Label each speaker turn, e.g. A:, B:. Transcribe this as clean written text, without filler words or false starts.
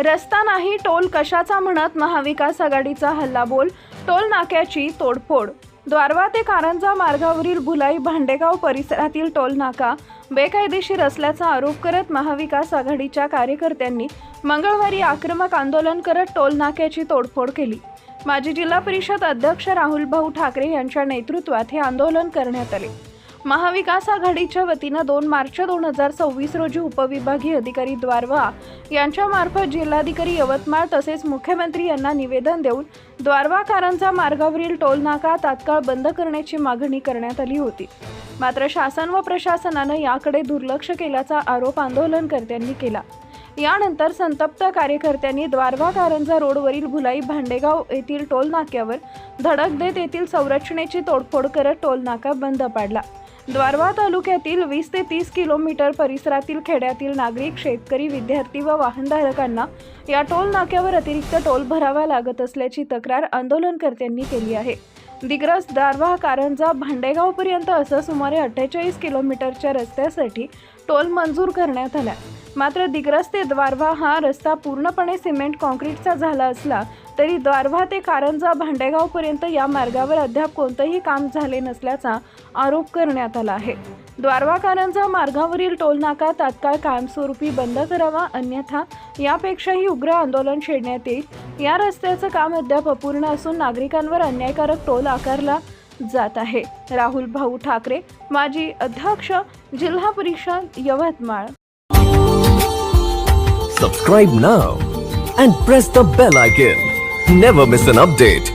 A: रस्ता नाही टोल कशाचा म्हणत महाविकास आघाडीचा हल्लाबोल, टोल नाक्याची तोडफोड। द्वारवा ते कारंजा मार्गावरील भुलाई भांडेगाव परिसरातील टोल नाका बेकायदेशीर असल्याचा आरोप करत महाविकास आघाडीच्या कार्यकर्त्यांनी मंगळवारी आक्रमक आंदोलन करत टोल नाक्याची तोडफोड केली। माजी जिल्हा परिषद अध्यक्ष राहुल भाऊ ठाकरे यांच्या नेतृत्वात हे आंदोलन करण्यात आले। महाविकास आघाडीच्या वतीने 2 मार्च 2026 रोजी उपविभागीय अधिकारी द्वारवा यांच्या मार्फत जिल्हाधिकारी यवतमाळ तसेच मुख्यमंत्री यांना निवेदन देऊन द्वारवा कारंजा मार्गावरील टोल नाका तात्काळ बंद करण्याची मागणी करण्यात आली होती। मात्र शासन व प्रशासनाने याकडे दुर्लक्ष केल्याचा आरोप आंदोलनकर्त्यांनी केला। यानंतर संतप्त कार्यकर्त्यांनी द्वारवा कारंजा रोडवरील भुलाई भांडेगाव येथील टोल नाक्यावर धडक देत येथील संरचनेची तोडफोड करत टोल नाका बंद पाडला। द्वारवा तालुक्यातील 20 ते 30 किलोमीटर परिसरातील खेड्यातील नागरिक, शेतकरी, विद्यार्थी व वाहनधारकांना या टोल नाक्यावर अतिरिक्त टोल भरावा लागत असल्याची तक्रार आंदोलनकर्त्यांनी केली आहे। दिग्रस द्वारवा कारंजा भांडेगाव पर्यंत असं सुमारे 48 किलोमीटरच्या रस्त्यासाठी टोल मंजूर करण्यात आला। मात्र दिग्रस ते द्वारवा हा रस्ता पूर्णपणे सिमेंट कॉन्क्रीटचा झाला असला तरी द्वारवा ते कारंजा भांडेगाव पर्यंत या मार्गावर अद्याप कोणतेही काम झाले नसल्याचा आरोप करण्यात आला आहे। द्वारवा कारंजा मार्गावरील टोल नाका तात्काळ कायमस्वरूपी बंद करावा, अन्यथा यापेक्षाही उग्र आंदोलन छेडण्यात येईल। या रस्त्याचं काम अद्याप अपूर्ण असून नागरिकांवर अन्यायकारक टोल आकारला जात आहे। राहुल भाऊ ठाकरे, माजी अध्यक्ष, जिल्हा परिषद, Yavatmal.
B: Subscribe now and press the bell icon. Never miss an update.